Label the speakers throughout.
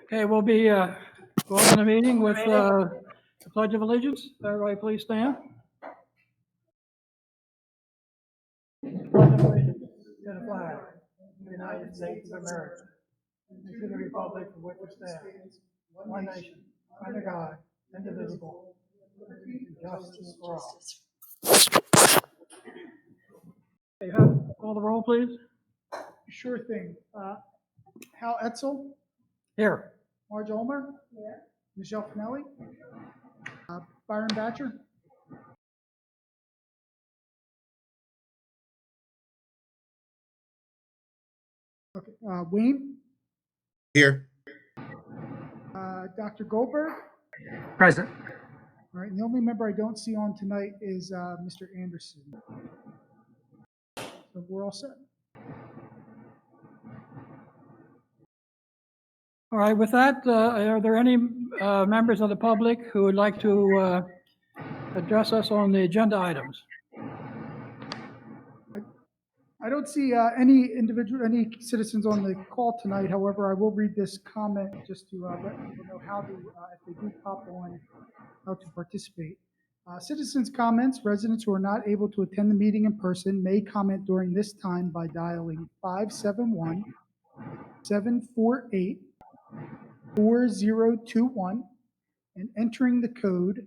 Speaker 1: Okay, we'll be going the meeting with the Pledge of Allegiance. Everybody please stand. Pledge of Allegiance to the flag of the United States of America and to the republic for which it stands, one nation, under God, indivisible, with justice for all. Okay, call the roll, please.
Speaker 2: Sure thing. Hal Etzel,
Speaker 1: Here.
Speaker 2: Marge Ulmer, Michelle Finelli, Byron Batcher. Okay, Wayne.
Speaker 3: Here.
Speaker 2: Dr. Goldberg.
Speaker 1: Present.
Speaker 2: All right, and the only member I don't see on tonight is Mr. Anderson. So we're all set.
Speaker 1: All right, with that, are there any members of the public who would like to address us on the agenda items?
Speaker 2: I don't see any citizens on the call tonight. However, I will read this comment just to let people know how to, if they do pop on, how to participate. Citizens' comments. Residents who are not able to attend the meeting in person may comment during this time by dialing 571-748-4021 and entering the code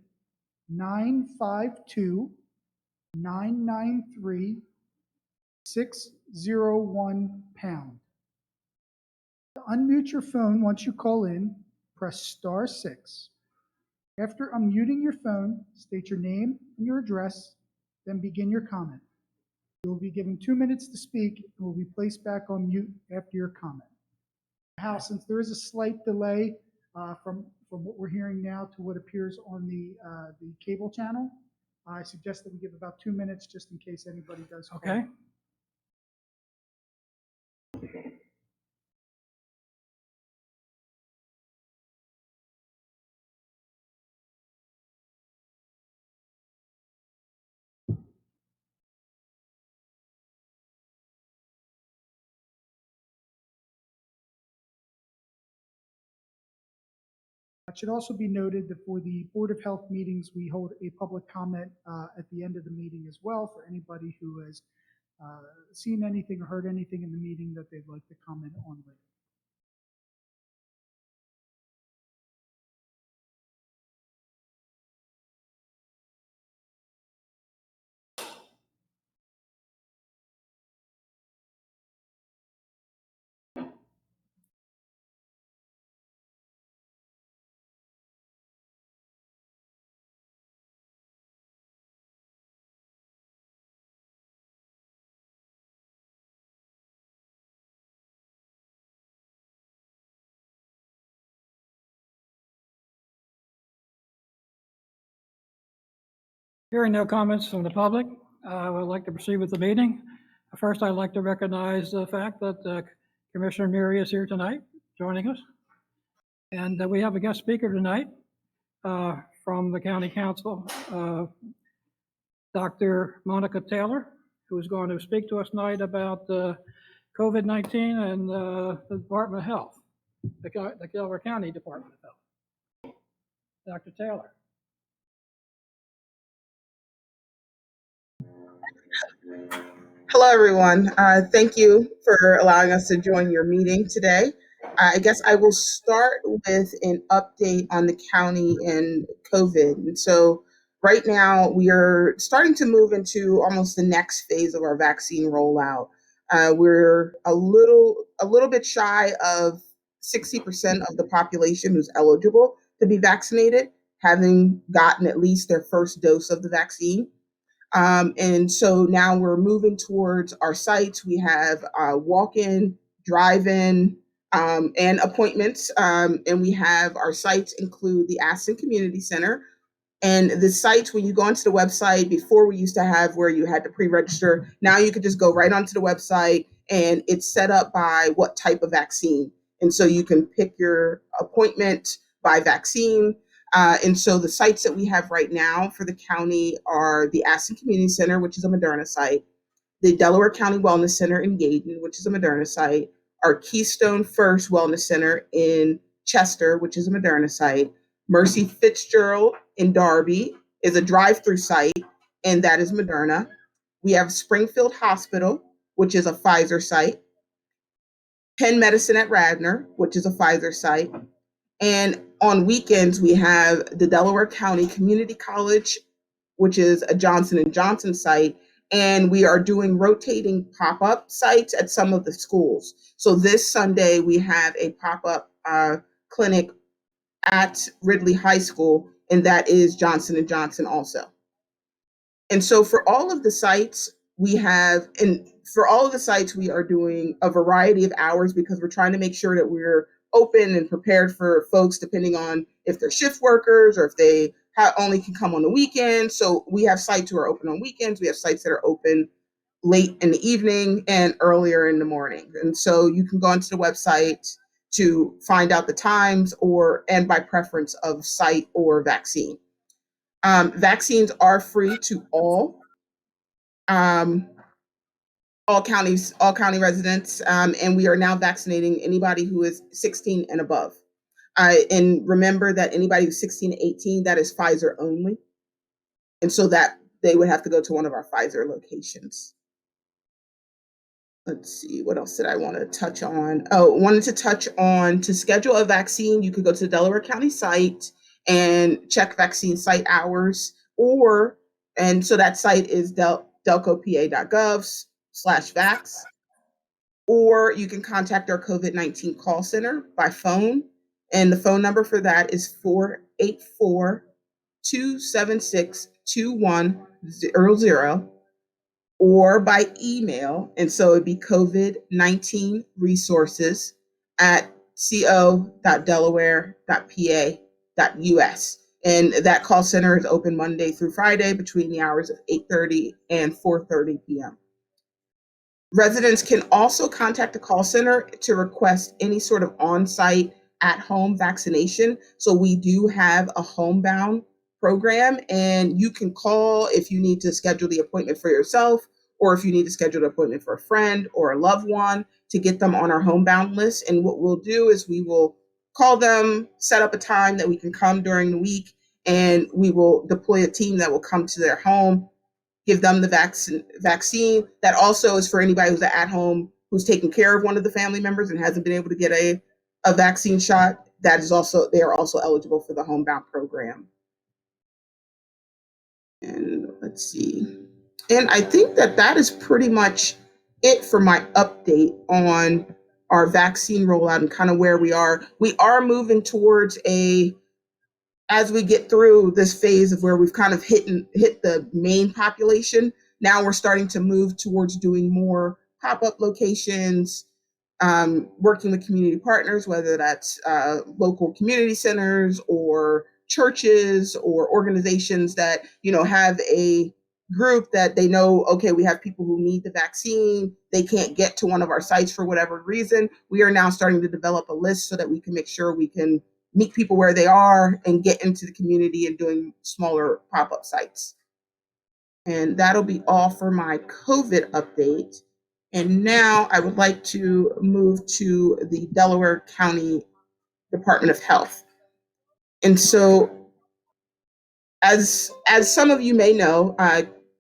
Speaker 2: 952-993-601#. To unmute your phone once you call in, press *6. After unmuting your phone, state your name and your address, then begin your comment. You will be given 2 minutes to speak and will be placed back on mute after your comment. Now, since there is a slight delay from what we're hearing now to what appears on the cable channel, I suggest that we give about 2 minutes just in case anybody does call.
Speaker 1: Okay.
Speaker 2: It should also be noted that for the Board of Health meetings, we hold a public comment at the end of the meeting as well for anybody who has seen anything or heard anything in the meeting that they'd like to comment on later.
Speaker 1: Hearing no comments from the public, I would like to proceed with the meeting. First, I'd like to recognize the fact that Commissioner Neary is here tonight, joining us. And we have a guest speaker tonight from the County Council, Dr. Monica Taylor, who is going to speak to us tonight about COVID-19 and the Department of Health, the Delaware County Department of Health. Dr. Taylor.
Speaker 4: Hello, everyone. Thank you for allowing us to join your meeting today. I guess I will start with an update on the county and COVID. And so right now we are starting to move into almost the next phase of our vaccine rollout. We're a little bit shy of 60% of the population who's eligible to be vaccinated, having gotten at least their first dose of the vaccine. And so now we're moving towards our sites. We have walk-in, drive-in, and appointments. And we have our sites include the Aston Community Center. And the sites, when you go onto the website, before we used to have where you had to pre-register, now you could just go right onto the website and it's set up by what type of vaccine. And so you can pick your appointment by vaccine. And so the sites that we have right now for the county are the Aston Community Center, which is a Moderna site, the Delaware County Wellness Center in Gaydon, which is a Moderna site, our Keystone First Wellness Center in Chester, which is a Moderna site. Mercy Fitzgerald in Darby is a drive-through site, and that is Moderna. We have Springfield Hospital, which is a Pfizer site. Penn Medicine at Radnor, which is a Pfizer site. And on weekends, we have the Delaware County Community College, which is a Johnson & Johnson site. And we are doing rotating pop-up sites at some of the schools. So this Sunday, we have a pop-up clinic at Ridley High School, and that is Johnson & Johnson also. And so for all of the sites, we are doing a variety of hours because we're trying to make sure that we're open and prepared for folks depending on if they're shift workers or if they only can come on the weekend. So we have sites who are open on weekends. We have sites that are open late in the evening and earlier in the morning. And so you can go onto the website to find out the times and by preference of site or vaccine. Vaccines are free to all county residents, and we are now vaccinating anybody who is 16 and above. And remember that anybody who's 16 to 18, that is Pfizer only. And so that they would have to go to one of our Pfizer locations. Let's see, what else did I want to touch on? To schedule a vaccine, you could go to the Delaware County site and check vaccine site hours, and so that site is delcopa.gov/vax, or you can contact our COVID-19 call center by phone, and the phone number for that is 484-276-2100, or by email. And so it'd be COVID-19 resources at co.delaware.pa.us. And that call center is open Monday through Friday between the hours of 8:30 and 4:30 p.m. Residents can also contact the call center to request any sort of on-site at-home vaccination. So we do have a homebound program, and you can call if you need to schedule the appointment for yourself, or if you need to schedule an appointment for a friend or a loved one to get them on our homebound list. And what we'll do is we will call them, set up a time that we can come during the week, and we will deploy a team that will come to their home, give them the vaccine. That also is for anybody who's at home who's taking care of one of the family members and hasn't been able to get a vaccine shot. They are also eligible for the homebound program. And let's see. And I think that is pretty much it for my update on our vaccine rollout and kind of where we are. We are moving towards as we get through this phase of where we've kind of hit the main population, now we're starting to move towards doing more pop-up locations, working with community partners, whether that's local community centers or churches or organizations that, have a group that they know, okay, we have people who need the vaccine. They can't get to one of our sites for whatever reason. We are now starting to develop a list so that we can make sure we can meet people where they are and get into the community and doing smaller pop-up sites. And that'll be all for my COVID update. And now I would like to move to the Delaware County Department of Health. And so as some of you may know,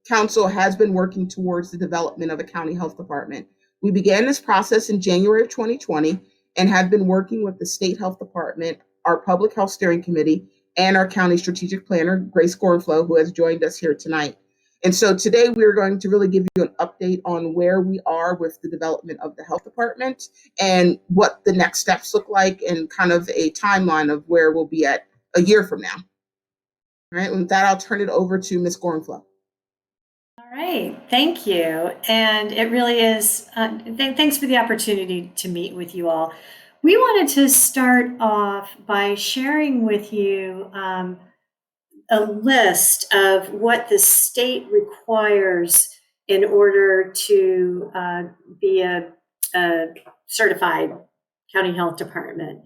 Speaker 4: Council has been working towards the development of a county health department. We began this process in January of 2020 and have been working with the state health department, our public health steering committee, and our county strategic planner, Grace Gorenflo, who has joined us here tonight. And so today we're going to really give you an update on where we are with the development of the health department and what the next steps look like and kind of a timeline of where we'll be at a year from now. All right, with that, I'll turn it over to Ms. Gorenflo.
Speaker 3: All right, thank you. And it really is, thanks for the opportunity to meet with you all. We wanted to start off by sharing with you a list of what the state requires in order to be a certified county health department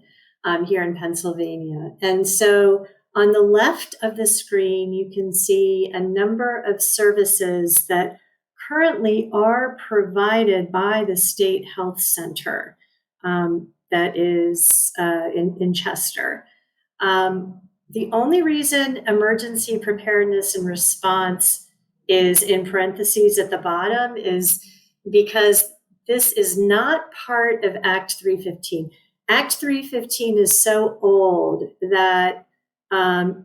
Speaker 3: here in Pennsylvania. And so on the left of the screen, you can see a number of services that currently are provided by the State Health Center. that is in Chester. The only reason emergency preparedness and response is in parentheses at the bottom is because this is not part of Act 315. Act 315 is so old that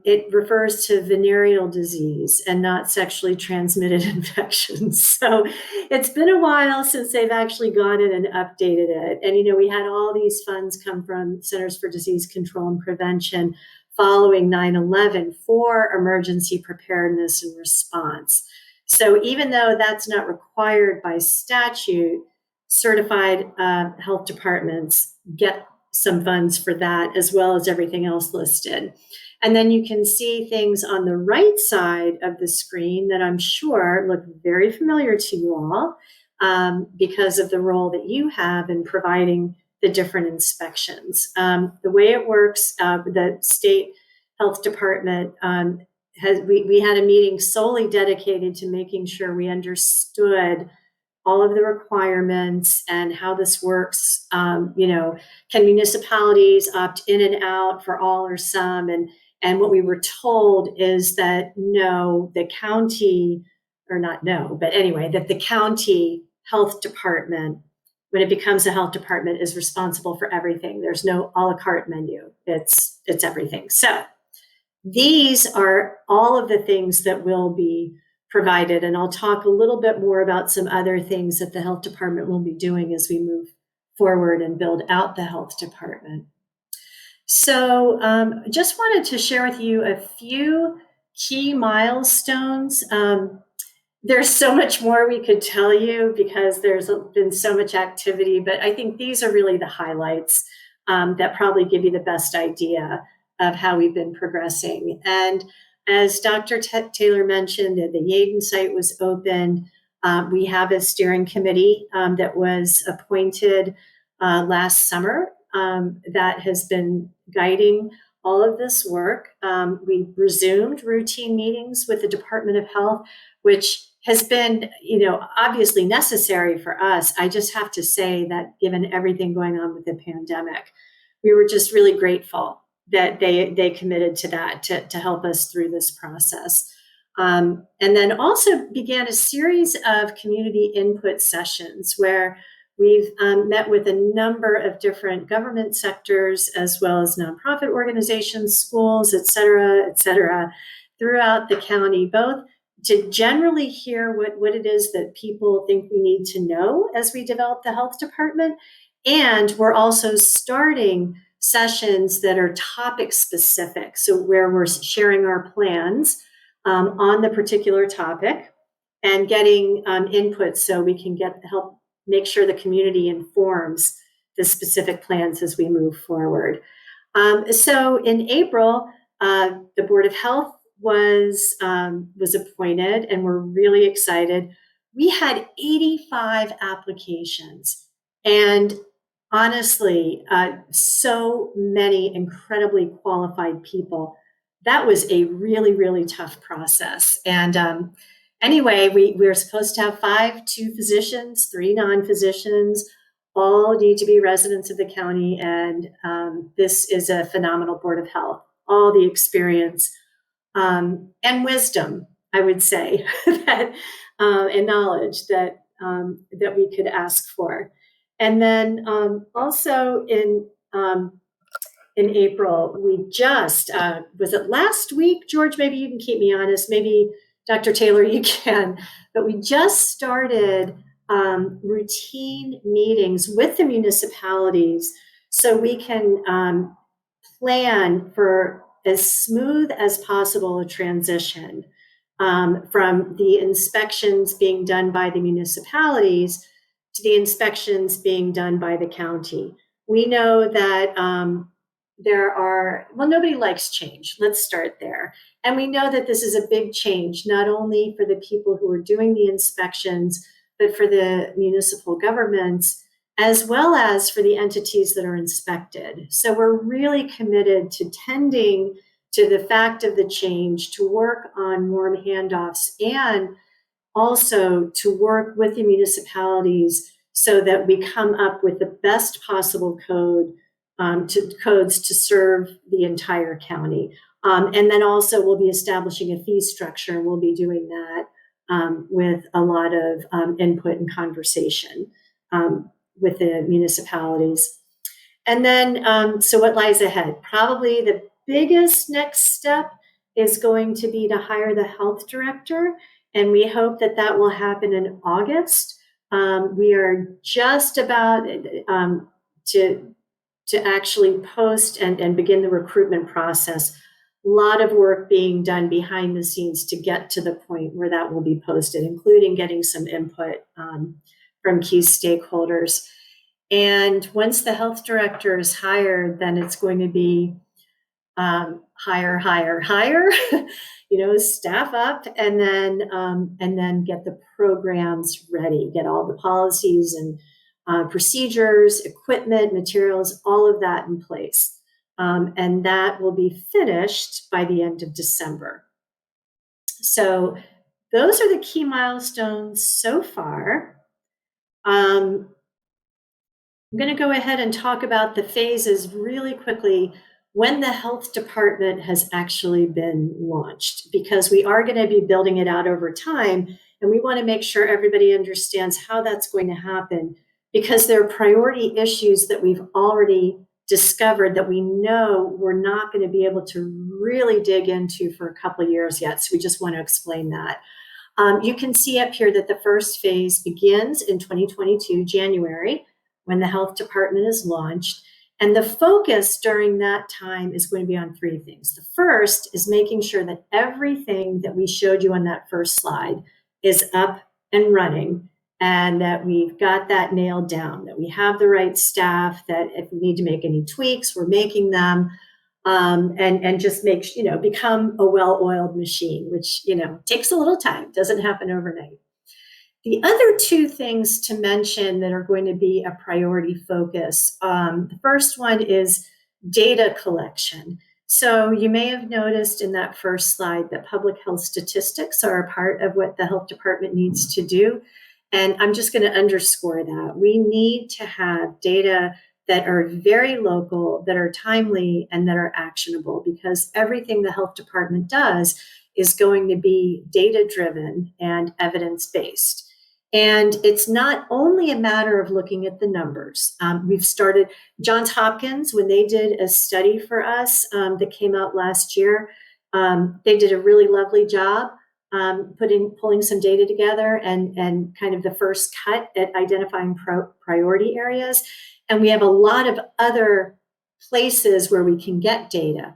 Speaker 3: it refers to venereal disease and not sexually transmitted infections. So it's been a while since they've actually gone in and updated it. And, you know, we had all these funds come from Centers for Disease Control and Prevention following 9/11 for emergency preparedness and response. So even though that's not required by statute, certified health departments get some funds for that, as well as everything else listed. And then you can see things on the right side of the screen that I'm sure look very familiar to you all because of the role that you have in providing the different inspections. The way it works, the state health department we had a meeting solely dedicated to making sure we understood all of the requirements and how this works. You know, can municipalities opt in and out for all or some? And what we were told is that no, the county, or not no, but anyway, that the county health department, when it becomes a health department, is responsible for everything. There's no a la carte menu. It's everything. So these are all of the things that will be provided. And I'll talk a little bit more about some other things that the health department will be doing as we move forward and build out the health department. So just wanted to share with you a few key milestones. There's so much more we could tell you because there's been so much activity, but I think these are really the highlights that probably give you the best idea of how we've been progressing. And as Dr. Taylor mentioned, the Yaden site was opened. We have a steering committee that was appointed last summer that has been guiding all of this work. We resumed routine meetings with the Department of Health, which has been, you know, obviously necessary for us. I just have to say that given everything going on with the pandemic, we were just really grateful that they committed to that to help us through this process. And then also began a series of community input sessions where we've met with a number of different government sectors, as well as nonprofit organizations, schools, et cetera, throughout the county, both to generally hear what it is that people think we need to know as we develop the health department. And we're also starting sessions that are topic specific. So where we're sharing our plans on the particular topic and getting input so we can help make sure the community informs the specific plans as we move forward. So in April, the Board of Health was appointed, and we're really excited. We had 85 applications, and honestly, so many incredibly qualified people. That was a really, really tough process. And anyway, we were supposed to have 2 physicians, 3 non-physicians, all need to be residents of the county. And this is a phenomenal Board of Health, all the experience and wisdom, I would say, that and knowledge that we could ask for. And then also in April, we just, was it last week, George? Maybe you can keep me honest. Maybe Dr. Taylor, you can. But we just started routine meetings with the municipalities so we can plan for as smooth as possible a transition from the inspections being done by the municipalities to the inspections being done by the county. We know that nobody likes change. Let's start there. And we know that this is a big change, not only for the people who are doing the inspections, but for the municipal governments, as well as for the entities that are inspected. So we're really committed to tending to the fact of the change, to work on warm handoffs, and also to work with the municipalities so that we come up with the best possible codes to serve the entire county. And then also we'll be establishing a fee structure. We'll be doing that with a lot of input and conversation with the municipalities. And then, so what lies ahead? Probably the biggest next step is going to be to hire the health director. And we hope that that will happen in August. We are just about to actually post and begin the recruitment process. A lot of work being done behind the scenes to get to the point where that will be posted, including getting some input from key stakeholders. And once the health director is hired, then it's going to be hire, staff up, and then get the programs ready, get all the policies and procedures, equipment, materials, all of that in place. And that will be finished by the end of December. So those are the key milestones so far. I'm going to go ahead and talk about the phases really quickly when the health department has actually been launched, because we are going to be building it out over time. And we want to make sure everybody understands how that's going to happen, because there are priority issues that we've already discovered that we know we're not going to be able to really dig into for a couple of years yet. So we just want to explain that. You can see up here that the first phase begins in 2022, January, when the health department is launched. And the focus during that time is going to be on three things. The first is making sure that everything that we showed you on that first slide is up and running, and that we've got that nailed down, that we have the right staff, that if we need to make any tweaks, we're making them, and just become a well-oiled machine, which, takes a little time, doesn't happen overnight. The other two things to mention that are going to be a priority focus, the first one is data collection. So you may have noticed in that first slide that public health statistics are a part of what the health department needs to do. And I'm just going to underscore that. We need to have data that are very local, that are timely, and that are actionable, because everything the health department does is going to be data-driven and evidence-based. And it's not only a matter of looking at the numbers. We've started, Johns Hopkins, when they did a study for us that came out last year, they did a really lovely job pulling some data together and kind of the first cut at identifying priority areas. And we have a lot of other places where we can get data.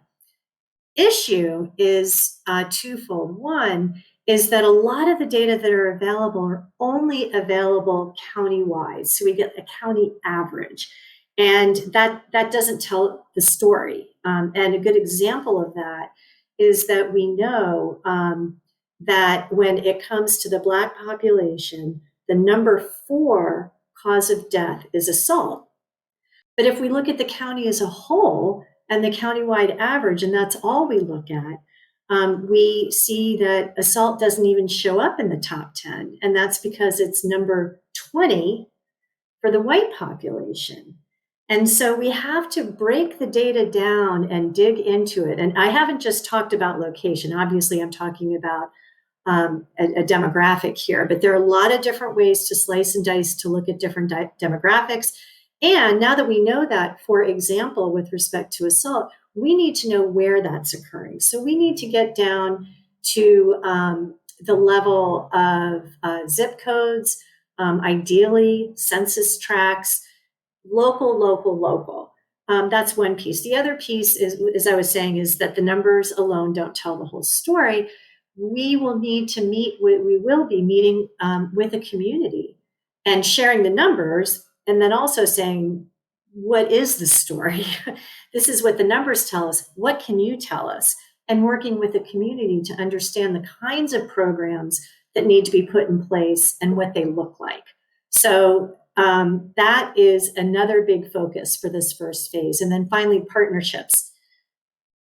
Speaker 3: Issue is twofold. One is that a lot of the data that are available are only available countywide. So we get a county average, and that doesn't tell the story. And a good example of that is that we know that when it comes to the Black population, the number 4 cause of death is assault. But if we look at the county as a whole and the countywide average, and that's all we look at, we see that assault doesn't even show up in the top 10. And that's because it's number 20 for the white population. And so we have to break the data down and dig into it. And I haven't just talked about location. Obviously, I'm talking about a demographic here, but there are a lot of different ways to slice and dice to look at different demographics. And now that we know that, for example, with respect to assault, we need to know where that's occurring. So we need to get down to the level of zip codes, ideally census tracts, local. That's one piece. The other piece is, as I was saying, is that the numbers alone don't tell the whole story. We will need to we will be meeting with a community and sharing the numbers, and then also saying, what is the story? This is what the numbers tell us. What can you tell us? And working with the community to understand the kinds of programs that need to be put in place and what they look like. So that is another big focus for this first phase. And then finally, partnerships.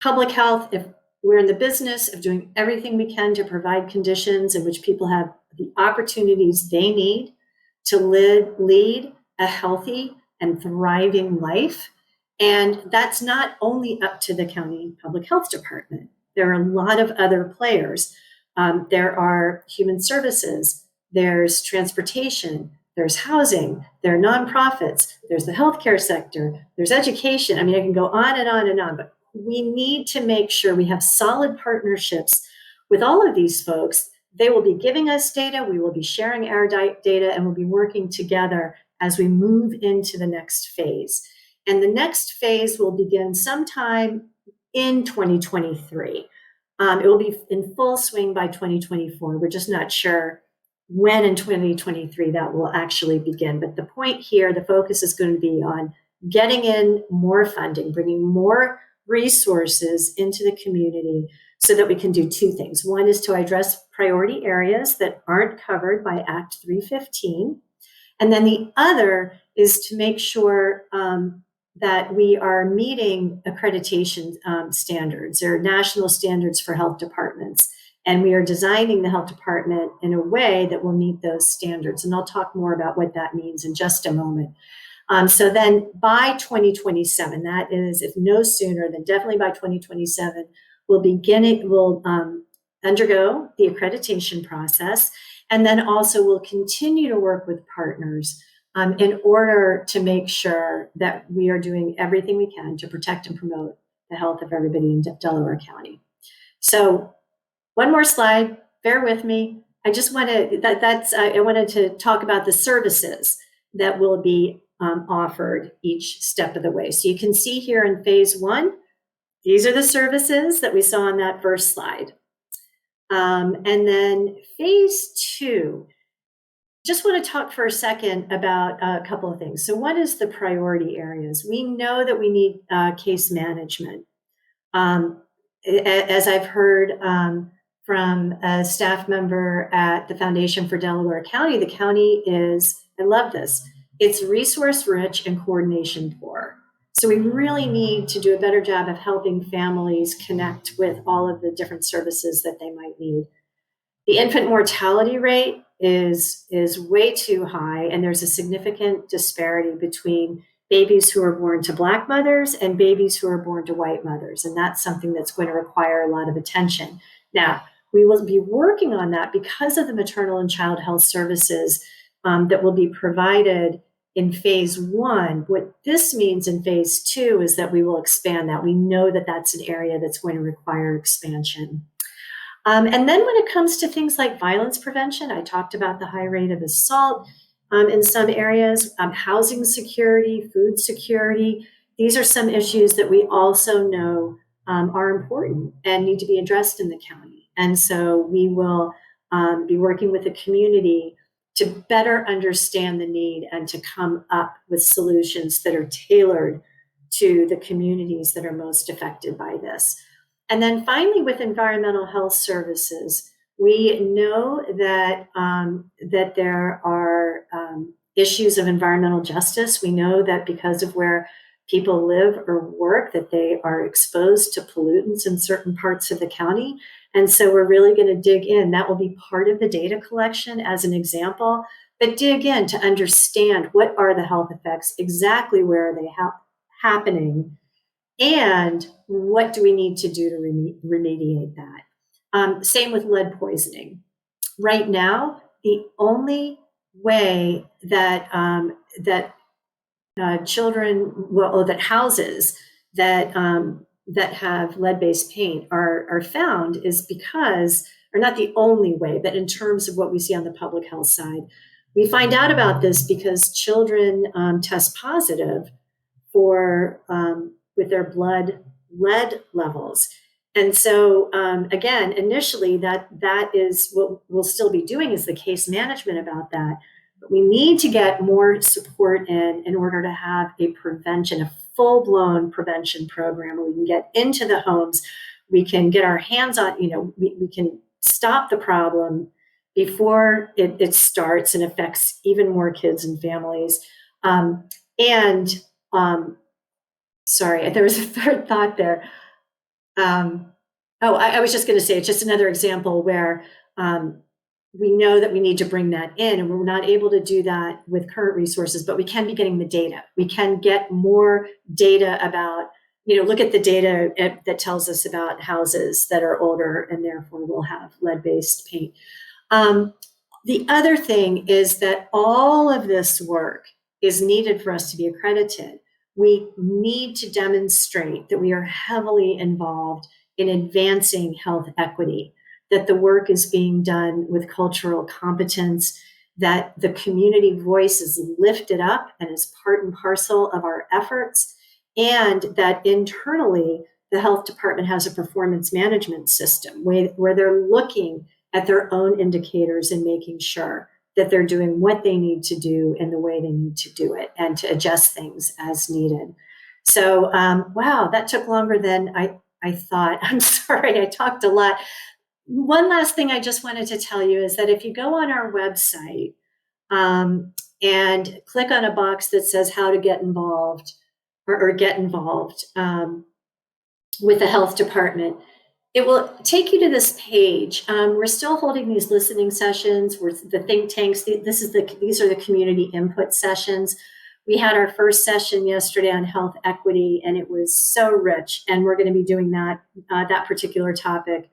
Speaker 3: Public health, if we're in the business of doing everything we can to provide conditions in which people have the opportunities they need to lead, a healthy and thriving life. And that's not only up to the county public health department. There are a lot of other players. There are human services, there's transportation, there's housing, there are nonprofits, there's the healthcare sector, there's education. I mean, I can go on and on and on, but we need to make sure we have solid partnerships with all of these folks. They will be giving us data, we will be sharing our data, and we'll be working together as we move into the next phase. And the next phase will begin sometime in 2023. It will be in full swing by 2024. We're just not sure when in 2023 that will actually begin. But the point here, the focus is going to be on getting in more funding, bringing more resources into the community so that we can do two things. One is to address priority areas that aren't covered by Act 315. And then the other is to make sure that we are meeting accreditation standards or national standards for health departments. And we are designing the health department in a way that will meet those standards. And I'll talk more about what that means in just a moment. So then by 2027, that is, if no sooner, then definitely by 2027, we'll undergo the accreditation process. And then also we'll continue to work with partners in order to make sure that we are doing everything we can to protect and promote the health of everybody in Delaware County. So one more slide, bear with me. I just wanted, I wanted to talk about the services that will be offered each step of the way. So you can see here in phase one, these are the services that we saw on that first slide. And then phase two, just want to talk for a second about a couple of things. So what is the priority areas? We know that we need case management. As I've heard from a staff member at the Foundation for Delaware County, the county is, I love this, it's resource rich and coordination poor. So we really need to do a better job of helping families connect with all of the different services that they might need. The infant mortality rate is way too high, and there's a significant disparity between babies who are born to Black mothers and babies who are born to white mothers. And that's something that's going to require a lot of attention. Now, we will be working on that because of the maternal and child health services that will be provided in phase one. What this means in phase two is that we will expand that. We know that that's an area that's going to require expansion. And then when it comes to things like violence prevention, I talked about the high rate of assault in some areas, housing security, food security. These are some issues that we also know are important and need to be addressed in the county. And so we will be working with the community to better understand the need and to come up with solutions that are tailored to the communities that are most affected by this. And then finally, with environmental health services, we know that, that there are issues of environmental justice. We know that because of where people live or work, that they are exposed to pollutants in certain parts of the county. And so we're really going to dig in. That will be part of the data collection as an example, but dig in to understand what are the health effects, exactly where are they happening, and what do we need to do to remediate that. Same with lead poisoning. Right now, the only way that children, well, that houses that that have lead-based paint are found is because, or not the only way, but in terms of what we see on the public health side, we find out about this because children test positive for with their blood lead levels. And so again, initially that is what we'll still be doing is the case management about that. But we need to get more support in order to have a prevention, a full-blown prevention program where we can get into the homes, we can get our hands on, we can stop the problem before it starts and affects even more kids and families. Sorry, there was a third thought there. I was just going to say, it's just another example where we know that we need to bring that in, and we're not able to do that with current resources, but we can be getting the data. We can get more data about, look at the data that tells us about houses that are older and therefore will have lead-based paint. The other thing is that all of this work is needed for us to be accredited. We need to demonstrate that we are heavily involved in advancing health equity, that the work is being done with cultural competence, that the community voice is lifted up and is part and parcel of our efforts, and that internally the health department has a performance management system where they're looking at their own indicators and making sure that they're doing what they need to do in the way they need to do it and to adjust things as needed. So, wow, that took longer than I thought. I'm sorry, I talked a lot. One last thing I just wanted to tell you is that if you go on our website and click on a box that says how to get involved or get involved with the health department, it will take you to this page. We're still holding these listening sessions. We're the think tanks. These are the community input sessions. We had our first session yesterday on health equity, and it was so rich. And we're going to be doing that particular topic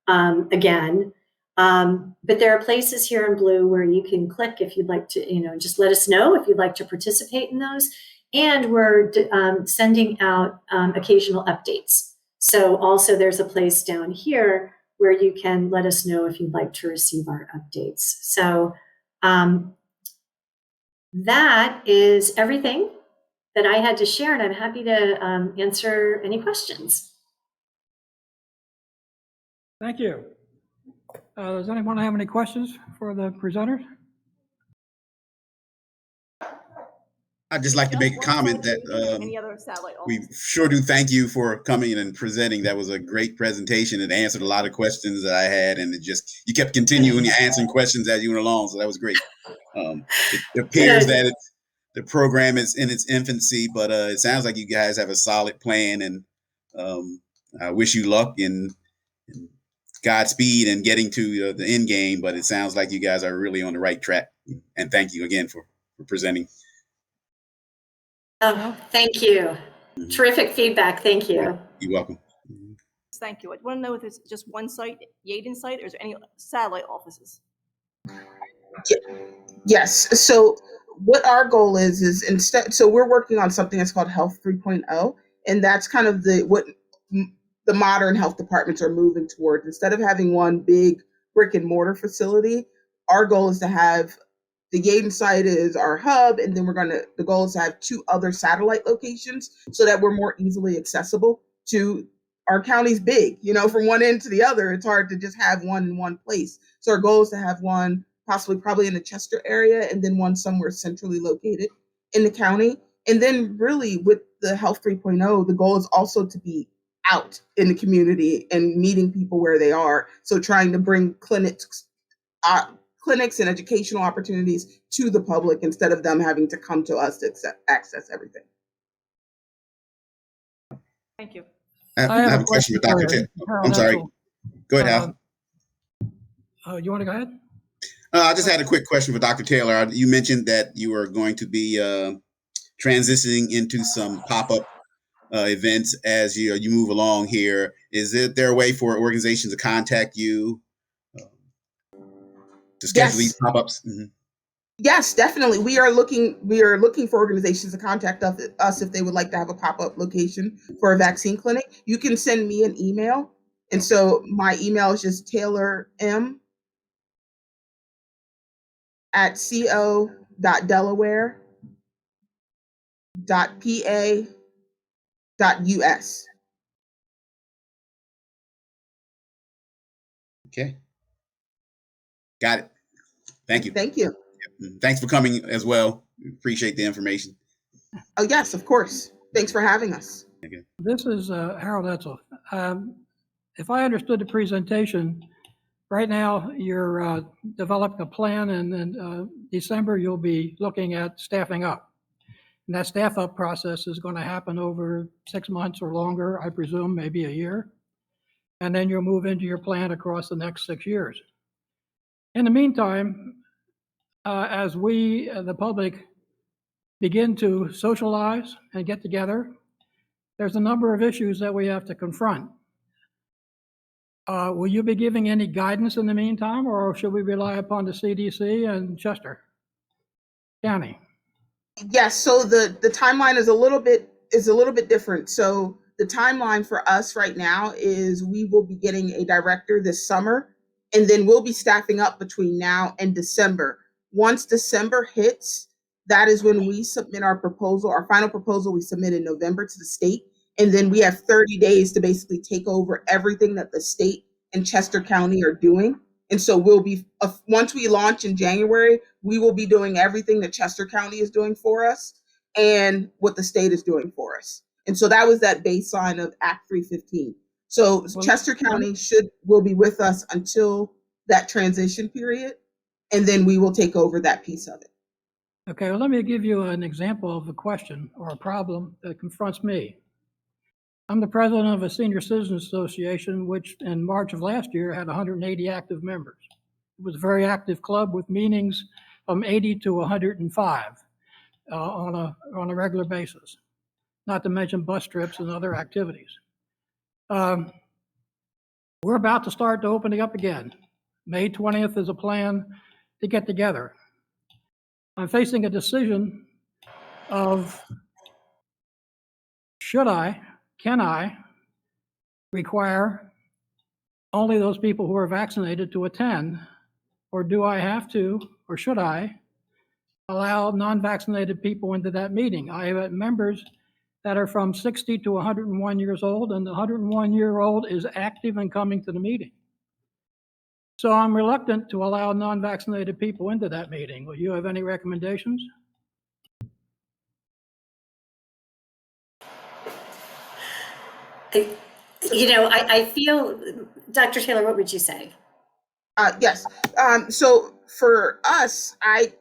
Speaker 3: again. But there are places here in blue where you can click if you'd like to, just let us know if you'd like to participate in those. And we're sending out occasional updates. So also there's a place down here where you can let us know if you'd like to receive our updates. So that is everything that I had to share, and I'm happy to answer any questions.
Speaker 1: Thank you. Does anyone have any questions for the presenters?
Speaker 5: I'd just like to make a comment that
Speaker 6: any other satellite
Speaker 5: we sure do thank you for coming and presenting. That was a great presentation. It answered a lot of questions that I had, and you kept continuing answering questions as you went along. So that was great. It appears that the program is in its infancy, but it sounds like you guys have a solid plan, and I wish you luck and Godspeed in getting to the end game. But it sounds like you guys are really on the right track. And thank you again for presenting.
Speaker 3: Oh, thank you.
Speaker 5: Mhm.
Speaker 3: Terrific feedback. Thank you.
Speaker 5: You're welcome.
Speaker 6: Thank you. I want to know if it's just one site, Yaden site, or is there any satellite offices?
Speaker 4: Yes. So what our goal is instead, so we're working on something that's called Health 3.0, and that's kind of the modern health departments are moving towards. Instead of having one big brick and mortar facility, our goal is to have the Yaden site is our hub, and then the goal is to have 2 other satellite locations so that we're more easily accessible to our county's big, from one end to the other. It's hard to just have one in one place. So our goal is to have one probably in the Chester area, and then one somewhere centrally located in the county. And then really with the Health 3.0, the goal is also to be out in the community and meeting people where they are. So trying to bring clinics and educational opportunities to the public instead of them having to come to us to access everything.
Speaker 6: Thank you.
Speaker 5: I have a question for Dr. Taylor. I'm sorry. Go ahead, Hal.
Speaker 1: You want to go ahead?
Speaker 5: I just had a quick question for Dr. Taylor. You mentioned that you are going to be transitioning into some pop-up events as you move along here. Is there a way for organizations to contact you to schedule these pop-ups? Mm-hmm.
Speaker 4: Yes, definitely. We are looking for organizations to contact us if they would like to have a pop-up location for a vaccine clinic. You can send me an email. And so my email is just taylorm@co.delaware.pa.us.
Speaker 5: Okay. Got it. Thank you.
Speaker 4: Thank you.
Speaker 5: Thanks for coming as well. Appreciate the information.
Speaker 4: Oh, yes, of course. Thanks for having us.
Speaker 5: Okay.
Speaker 1: This is Harold Etzel. If I understood the presentation, right now you're developing a plan, and in December you'll be looking at staffing up. And that staff up process is going to happen over 6 months or longer, I presume, maybe a year. And then you'll move into your plan across the next 6 years. In the meantime, as we, the public, begin to socialize and get together, there's a number of issues that we have to confront. Will you be giving any guidance in the meantime, or should we rely upon the CDC and Chester County?
Speaker 4: Yes, so the timeline is a little bit different. So the timeline for us right now is we will be getting a director this summer, and then we'll be staffing up between now and December. Once December hits, that is when we submit our proposal. Our final proposal we submit in November to the state, and then we have 30 days to basically take over everything that the state and Chester County are doing. And so we'll be, once we launch in January, we will be doing everything that Chester County is doing for us and what the state is doing for us. And so that was that baseline of Act 315. So
Speaker 1: Well,
Speaker 4: Chester County will be with us until that transition period, and then we will take over that piece of it.
Speaker 1: Okay, well, let me give you an example of a question or a problem that confronts me. I'm the president of a senior citizens association, which in March of last year had 180 active members. It was a very active club with meetings from 80 to 105 on a regular basis, not to mention bus trips and other activities. We're about to start to opening up again. May 20th is a plan to get together. I'm facing a decision of can I require only those people who are vaccinated to attend, or do I have to, or should I, allow non-vaccinated people into that meeting? I have members that are from 60 to 101 years old, and the 101-year-old is active and coming to the meeting. So I'm reluctant to allow non-vaccinated people into that meeting. Will you have any recommendations?
Speaker 3: I feel, Dr. Taylor, what would you say?
Speaker 4: Yes. So for us, I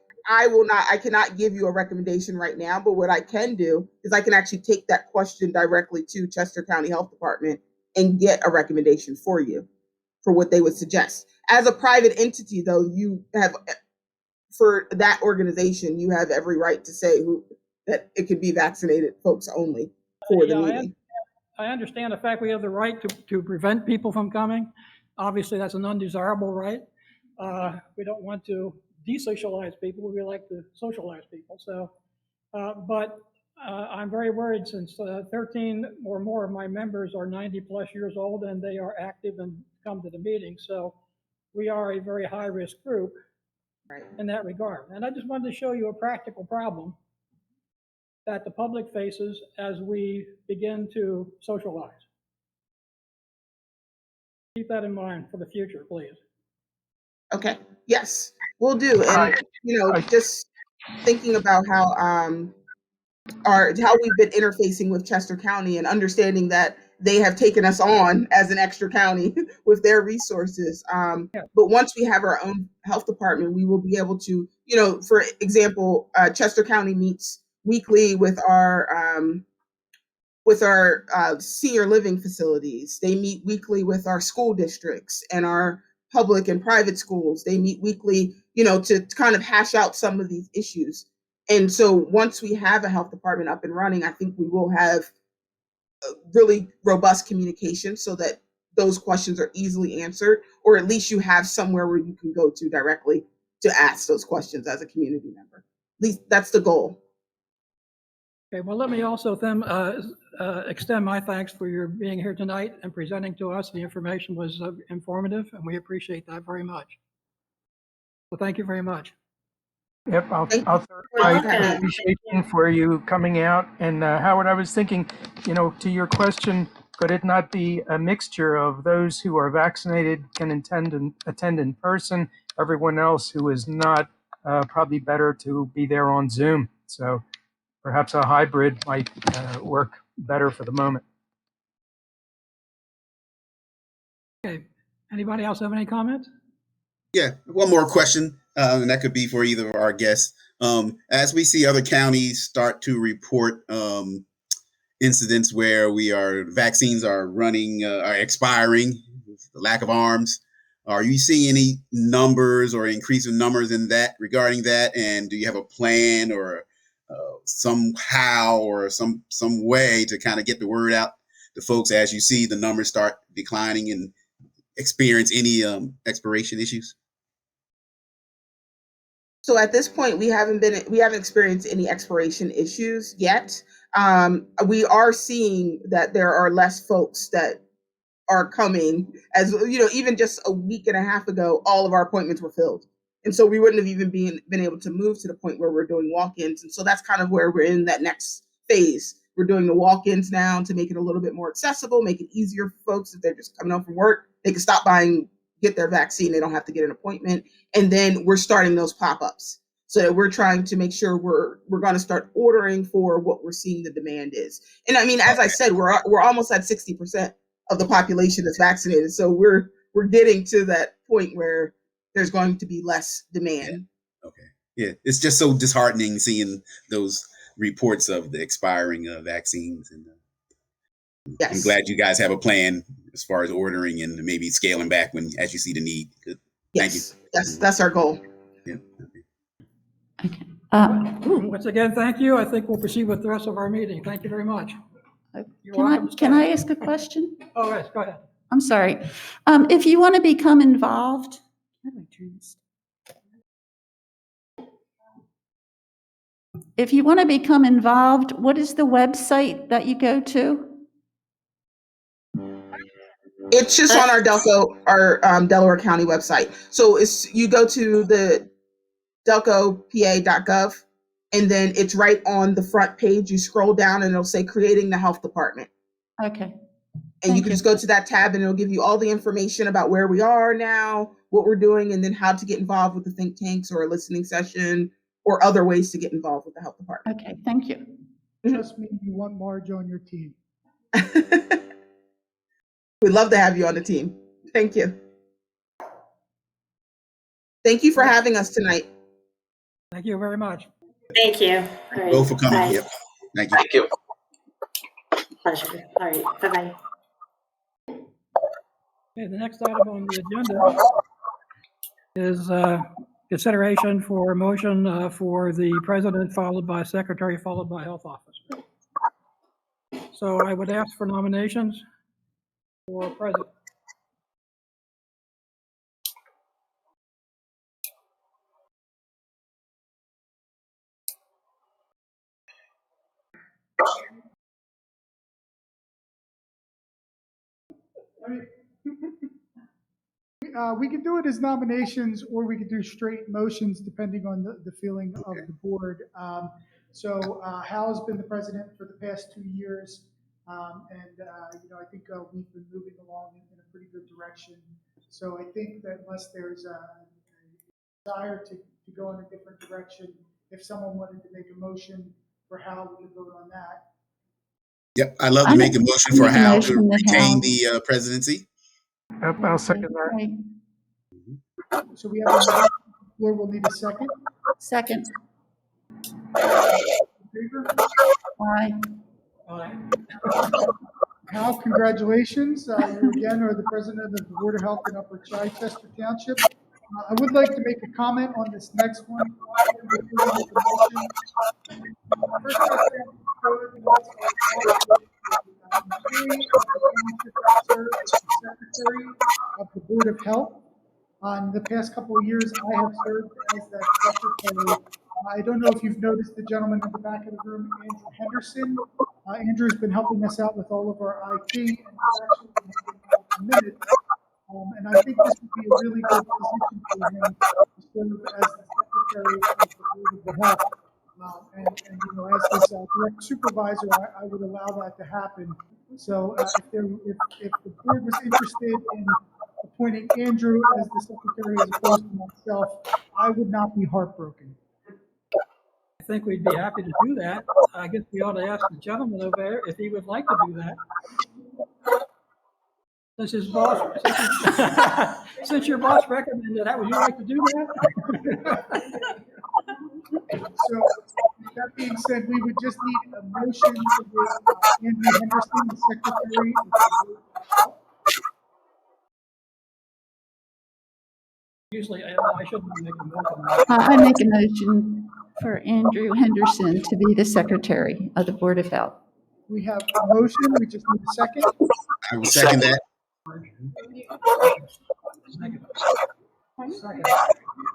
Speaker 4: cannot give you a recommendation right now, but what I can do is I can actually take that question directly to Chester County Health Department and get a recommendation for you for what they would suggest. As a private entity, though, for that organization, you have every right to say that it could be vaccinated folks only for the meeting.
Speaker 1: I understand the fact we have the right to prevent people from coming. Obviously, that's an undesirable right. We don't want to desocialize people. We like to socialize people. So, but I'm very worried since 13 or more of my members are 90 plus years old and they are active and come to the meeting. So we are a very high risk group in that regard. And I just wanted to show you a practical problem that the public faces as we begin to socialize. Keep that in mind for the future, please.
Speaker 4: Okay. Yes, we'll do. And just thinking about how we've been interfacing with Chester County and understanding that they have taken us on as an extra county with their resources. But once we have our own health department, we will be able to, for example, Chester County meets weekly with our senior living facilities. They meet weekly with our school districts and our public and private schools. They meet weekly, to kind of hash out some of these issues. And so once we have a health department up and running, I think we will have really robust communication so that those questions are easily answered, or at least you have somewhere where you can go to directly to ask those questions as a community member. At least that's the goal.
Speaker 1: Okay, well, let me also then extend my thanks for your being here tonight and presenting to us. The information was informative, and we appreciate that very much. Well, thank you very much.
Speaker 7: Yep, I'll
Speaker 4: Thank
Speaker 7: throw
Speaker 4: you.
Speaker 7: my
Speaker 3: Welcome.
Speaker 7: appreciation for you coming out. And Howard, I was thinking, to your question, could it not be a mixture of those who are vaccinated can attend in person, everyone else who is not, probably better to be there on Zoom. So perhaps a hybrid might work better for the moment.
Speaker 1: Okay, anybody else have any comments?
Speaker 5: Yeah, one more question, and that could be for either of our guests. As we see other counties start to report incidents where vaccines are expiring, the lack of arms, Are you seeing any numbers or increase in numbers in that regarding that? And do you have a plan or somehow or some way to kind of get the word out to folks as you see the numbers start declining and experience any expiration issues?
Speaker 4: So at this point, we haven't experienced any expiration issues yet. We are seeing that there are less folks that are coming. As you know, even just a week and a half ago, all of our appointments were filled. And so we wouldn't have even been able to move to the point where we're doing walk-ins. And so that's kind of where we're in that next phase. We're doing the walk-ins now to make it a little bit more accessible, make it easier for folks if they're just coming home from work. They can stop by and get their vaccine. They don't have to get an appointment. And then we're starting those pop-ups. So that we're trying to make sure we're going to start ordering for what we're seeing the demand is. And I mean, as I said, we're almost at 60% of the population that's vaccinated. So we're getting to that point where there's going to be less demand.
Speaker 5: Okay. Yeah, it's just so disheartening seeing those reports of the expiring vaccines. And
Speaker 4: Yes.
Speaker 5: I'm glad you guys have a plan as far as ordering and maybe scaling back as you see the need. Good. Thank you.
Speaker 4: Yes, that's our goal.
Speaker 5: Yeah.
Speaker 8: Okay.
Speaker 1: Once again, thank you. I think we'll proceed with the rest of our meeting. Thank you very much. You're welcome to
Speaker 8: Can I
Speaker 1: stay.
Speaker 8: ask a question?
Speaker 1: Oh, yes, go ahead.
Speaker 8: I'm sorry. If you want to become involved, how do I turn this? If you want to become involved, what is the website that you go to?
Speaker 4: It's just on our Delaware County website. So you go to the delcopa.gov, and then it's right on the front page. You scroll down and it'll say creating the health department.
Speaker 8: Okay.
Speaker 4: And you can just go to that tab and it'll give you all the information about where we are now, what we're doing, and then how to get involved with the think tanks or a listening session or other ways to get involved with the health department.
Speaker 8: Okay, thank you.
Speaker 2: Trust me, you want Marge on your team.
Speaker 4: We'd love to have you on the team. Thank you. Thank you for having us tonight.
Speaker 1: Thank you very much.
Speaker 3: Thank you. All right.
Speaker 5: Go for coming.
Speaker 3: Bye.
Speaker 5: Yep. Thank you.
Speaker 3: Pleasure. All right. Bye-bye.
Speaker 1: Okay, the next item on the agenda is consideration for a motion for the president, followed by secretary, followed by health officer. So I would ask for nominations for president.
Speaker 2: We could do it as nominations, or we could do straight motions depending on the feeling of the board. So Hal's been the president for the past 2 years, and I think we've been moving along in a pretty good direction. So I think that unless there's a desire to go in a different direction, if someone wanted to make a motion for Hal, we could vote on that.
Speaker 5: Yep. I'd love to make a motion for Hal to retain the presidency.
Speaker 7: Yep, I'll second that.
Speaker 8: Okay.
Speaker 2: So we have a motion on the floor. We'll need a second.
Speaker 8: Second.
Speaker 2: In favor?
Speaker 8: Aye.
Speaker 2: Hal, congratulations. You again are the president of the Board of Health in Upper Chichester Township. I would like to make a comment on this next one. First, I think code was secretary of the Board of Health. In the past couple of years, I have served as that secretary. I don't know if you've noticed the gentleman in the back of the room, Andrew Henderson. Andrew's been helping us out with all of our IT, and he's actually been helping out with minutes. And I think this would be a really good position for him to serve as the secretary of the Board of Health. And as this direct supervisor, I would allow that to happen. So if the board was interested in appointing Andrew as the secretary as opposed to myself, I would not be heartbroken.
Speaker 1: I think we'd be happy to do that. I guess we ought to ask the gentleman over there if he would like to do that. Since his boss, since your boss recommended that, would you like to do that?
Speaker 2: So that being said, we would just need a motion to give Andrew Henderson, the secretary of the Board of Health.
Speaker 1: Usually, I shouldn't make a motion.
Speaker 8: I make a motion for Andrew Henderson to be the secretary of the Board of Health.
Speaker 2: We have a motion, we just need a second.
Speaker 5: I will second that.
Speaker 1: Second.
Speaker 2: Second.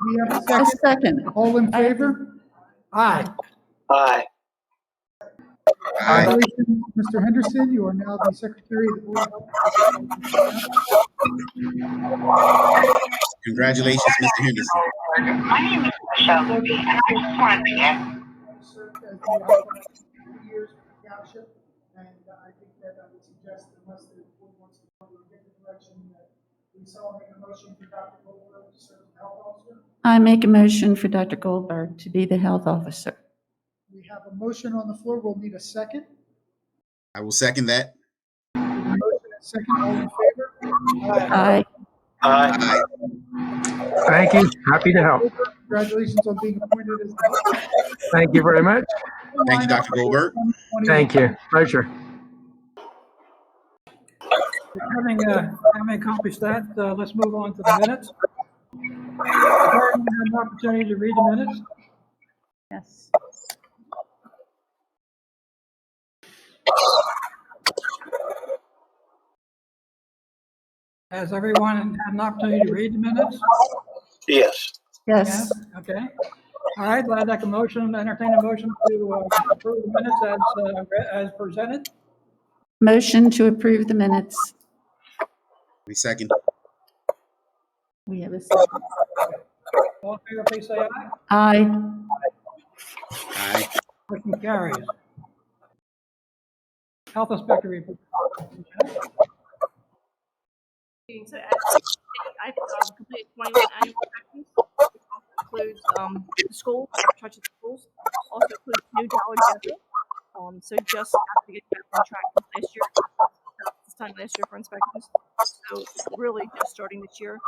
Speaker 2: We have a
Speaker 8: A
Speaker 2: second.
Speaker 8: second.
Speaker 2: All in favor?
Speaker 1: Aye.
Speaker 5: Aye.
Speaker 2: Congratulations, Mr. Henderson. You are now the secretary of the Board of Health.
Speaker 5: Congratulations, Mr. Henderson.
Speaker 9: My name is Michelle Levy, and I just wanted to get
Speaker 2: Served as the outcome for 2 years for the township, and I think that I would suggest, unless the board wants to go in a different direction, that we all make a motion for Dr. Goldberg to serve as health officer.
Speaker 8: I make a motion for Dr. Goldberg to be the health officer.
Speaker 2: We have a motion on the floor. We'll need a second.
Speaker 5: I will second that.
Speaker 2: Motion and second. All in favor?
Speaker 8: Aye.
Speaker 5: Aye.
Speaker 7: Thank you. Happy to help.
Speaker 2: Congratulations on being appointed as the health officer.
Speaker 7: Thank you very much.
Speaker 5: Thank you, Dr. Goldberg.
Speaker 7: Thank you. Pleasure.
Speaker 1: Having accomplished that, let's move on to the minutes. Everyone had an opportunity to read the minutes.
Speaker 8: Yes.
Speaker 1: Has everyone had an opportunity to read the minutes?
Speaker 9: yes.
Speaker 8: Yes.
Speaker 1: Okay. All right, I'd like a motion, entertain a motion to approve the minutes as presented.
Speaker 8: Motion to approve the minutes.
Speaker 5: We second.
Speaker 8: We have a second.
Speaker 1: All in favor, please say aye.
Speaker 8: Aye.
Speaker 5: Aye.
Speaker 1: Motion carries. Health inspector report.
Speaker 6: So I've completed 21 annual inspections, which also includes the schools, touches the schools, also includes new Dollar General. So just after getting back on track from last year, this time last year for inspections. So really just starting this year.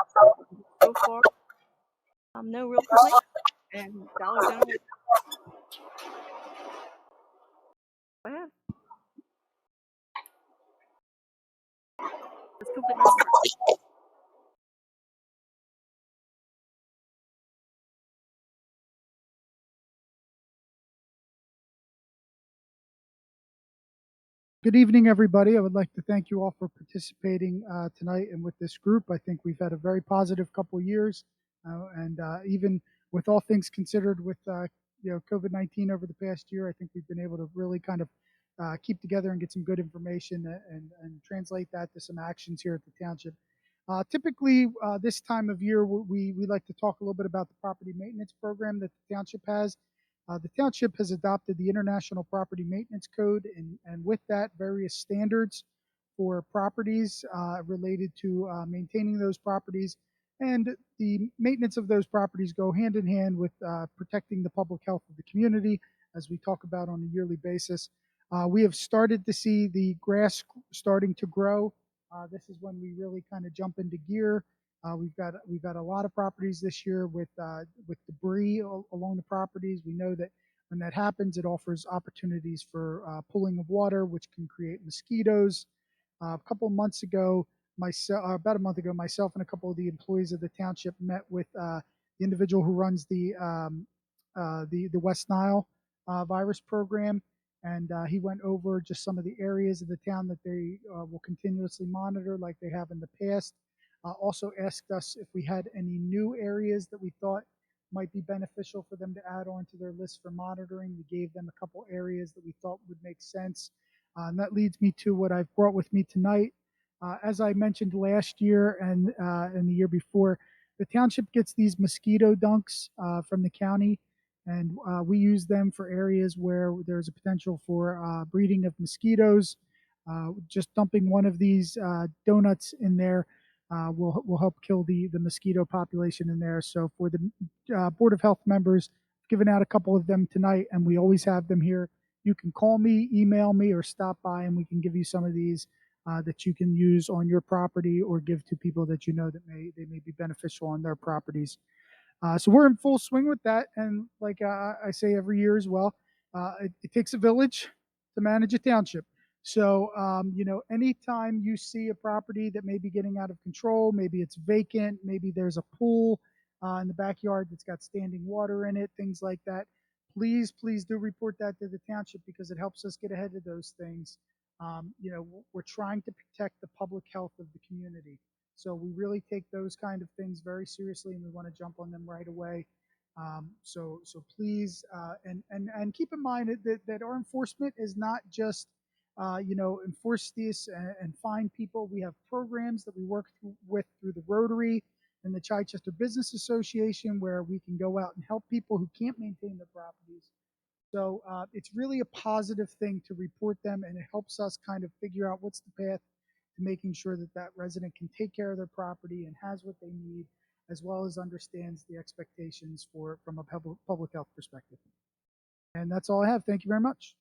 Speaker 6: So far, no real complaints. And Dollar General. Go ahead. Let's complete my report.
Speaker 2: Good evening, everybody. I would like to thank you all for participating tonight and with this group. I think we've had a very positive couple of years, and even with all things considered, with COVID-19 over the past year, I think we've been able to really kind of keep together and get some good information and translate that to some actions here at the township. Typically, this time of year, we like to talk a little bit about the property maintenance program that the township has. The township has adopted the International Property Maintenance Code, and with that, various standards for properties related to maintaining those properties. And the maintenance of those properties go hand in hand with protecting the public health of the community, as we talk about on a yearly basis. We have started to see the grass starting to grow. This is when we really kind of jump into gear. We've got a lot of properties this year with debris along the properties. We know that when that happens, it offers opportunities for pooling of water, which can create mosquitoes. A couple of months ago, about a month ago, myself and a couple of the employees of the township met with the individual who runs the West Nile virus program, and he went over just some of the areas of the town that they will continuously monitor, like they have in the past. Also asked us if we had any new areas that we thought might be beneficial for them to add on to their list for monitoring. We gave them a couple areas that we thought would make sense. And that leads me to what I've brought with me tonight. As I mentioned last year and the year before, the township gets these mosquito dunks from the county, and we use them for areas where there's a potential for breeding of mosquitoes. Just dumping one of these donuts in there will help kill the mosquito population in there. So for the Board of Health members, giving out a couple of them tonight, and we always have them here. You can call me, email me, or stop by, and we can give you some of these that you can use on your property or give to people that you know that they may be beneficial on their properties. So we're in full swing with that, and like I say every year as well, it takes a village to manage a township. So, anytime you see a property that may be getting out of control, maybe it's vacant, maybe there's a pool in the backyard that's got standing water in it, things like that. Please do report that to the township because it helps us get ahead of those things. We're trying to protect the public health of the community. So we really take those kind of things very seriously and we want to jump on them right away. So please, and keep in mind that our enforcement is not just, enforce this and fine people. We have programs that we work through the Rotary and the Chichester Business Association where we can go out and help people who can't maintain their properties. So it's really a positive thing to report them, and it helps us kind of figure out what's the path to making sure that that resident can take care of their property and has what they need, as well as understands the expectations from a public health perspective. And that's all I have. Thank you very much.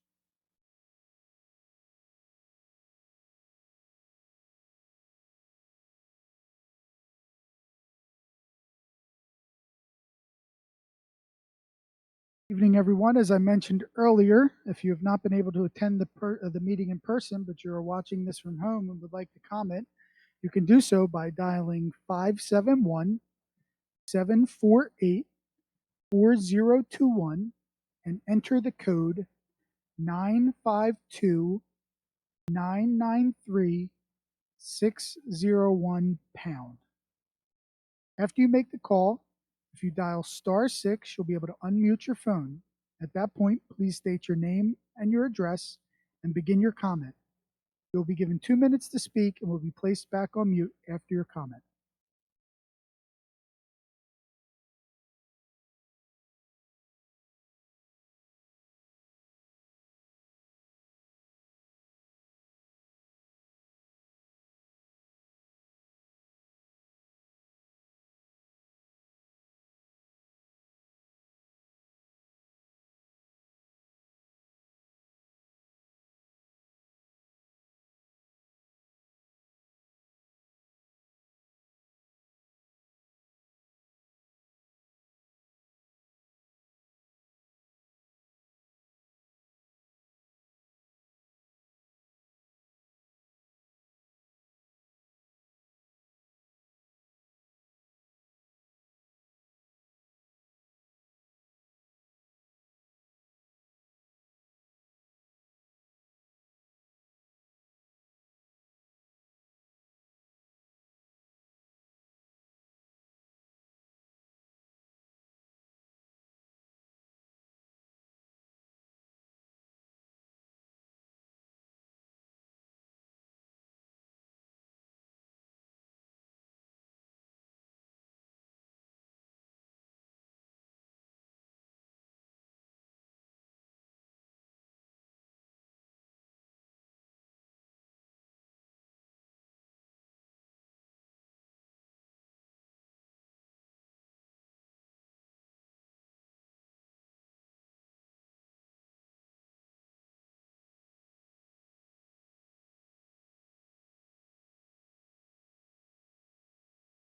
Speaker 2: Evening, everyone. As I mentioned earlier, if you have not been able to attend the meeting in person, but you're watching this from home and would like to comment, you can do so by dialing 571-748-4021 and enter the code 952-993-601#. After you make the call, if you dial *6, you'll be able to unmute your phone. At that point, please state your name and your address and begin your comment. You'll be given 2 minutes to speak and will be placed back on mute after your comment.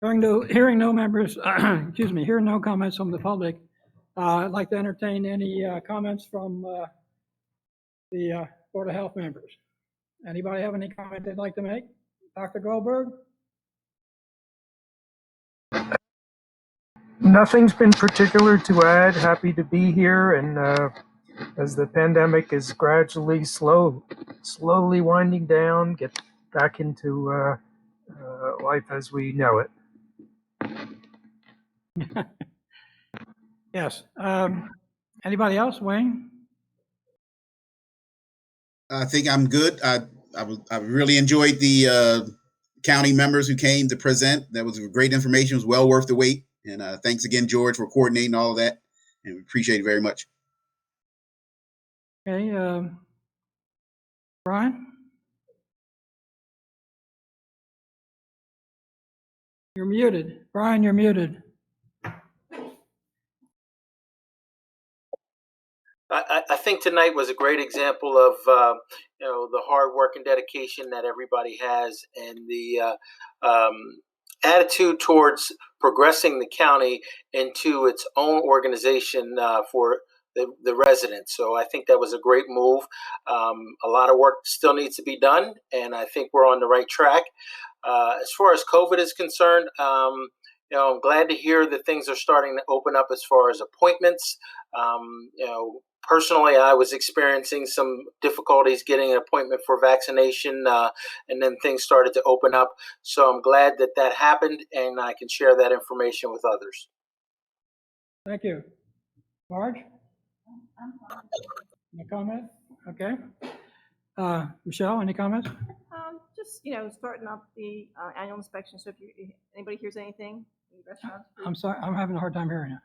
Speaker 1: Hearing no members, hearing no comments from the public, I'd like to entertain any comments from the Board of Health members. Anybody have any comment they'd like to make? Dr. Goldberg?
Speaker 7: Nothing's been particular to add. Happy to be here, and as the pandemic is gradually, slowly winding down, get back into life as we know it.
Speaker 1: Yes. Anybody else? Wayne?
Speaker 5: I think I'm good. I really enjoyed the county members who came to present. That was great information. It was well worth the wait. And thanks again, George, for coordinating all of that. And we appreciate it very much.
Speaker 1: Okay. Brian? You're muted. Brian, you're muted.
Speaker 10: I think tonight was a great example of the hard work and dedication that everybody has, and the attitude towards progressing the county into its own organization for the residents. So I think that was a great move. A lot of work still needs to be done, and I think we're on the right track. As far as COVID is concerned, I'm glad to hear that things are starting to open up as far as appointments. Personally, I was experiencing some difficulties getting an appointment for vaccination, and then things started to open up. So I'm glad that that happened, and I can share that information with others.
Speaker 1: Thank you. Marge? Any comment? Okay. Michelle, any comments?
Speaker 6: Just, starting up the annual inspection. So if anybody hears anything, any restaurants.
Speaker 1: I'm sorry, I'm having a hard time hearing you.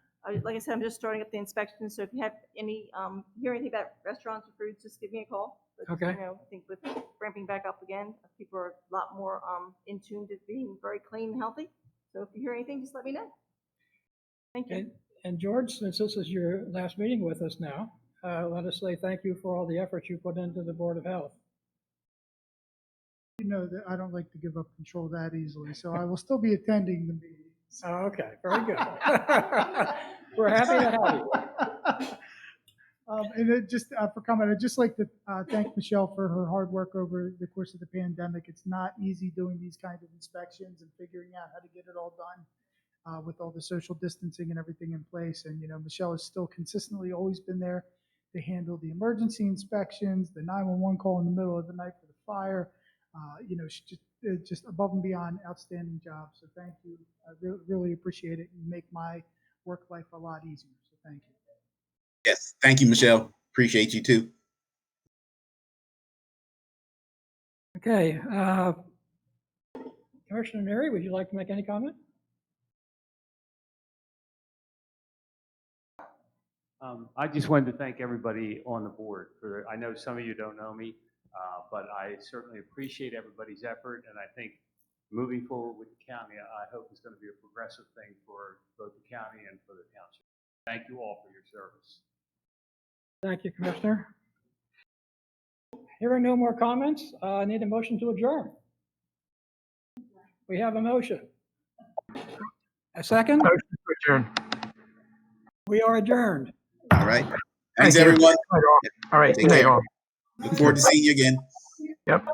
Speaker 6: Like I said, I'm just starting up the inspection. So if you have hear anything about restaurants or foods, just give me a call. But,
Speaker 1: Okay.
Speaker 6: I think with ramping back up again, people are a lot more in tune to being very clean and healthy. So if you hear anything, just let me know. Thank you.
Speaker 1: And George, since this is your last meeting with us now, let us say thank you for all the effort you put into the Board of Health.
Speaker 2: You know that I don't like to give up control that easily, so I will still be attending the meetings.
Speaker 1: Oh, okay, very good. We're happy to have you.
Speaker 2: And for comment, I'd just like to thank Michelle for her hard work over the course of the pandemic. It's not easy doing these kinds of inspections and figuring out how to get it all done with all the social distancing and everything in place. And, Michelle has still consistently always been there to handle the emergency inspections, the 911 call in the middle of the night for the fire. She just above and beyond outstanding job. So thank you. I really appreciate it. You make my work life a lot easier. So thank you.
Speaker 5: Yes, thank you, Michelle. Appreciate you too.
Speaker 1: Okay. Commissioner Neary, would you like to make any comment?
Speaker 11: I just wanted to thank everybody on the board I know some of you don't know me, but I certainly appreciate everybody's effort, and I think moving forward with the county, I hope it's going to be a progressive thing for both the county and for the township. Thank you all for your service.
Speaker 1: Thank you, Commissioner. Hearing no more comments, I need a motion to adjourn. We have a motion. A second?
Speaker 7: Motion to adjourn.
Speaker 1: We are adjourned.
Speaker 5: All right. Thanks,
Speaker 7: Thank you.
Speaker 5: everyone.
Speaker 7: All right.
Speaker 5: Take
Speaker 7: Good night,
Speaker 5: care.
Speaker 7: all.
Speaker 5: Look forward to seeing you again.
Speaker 7: Yep.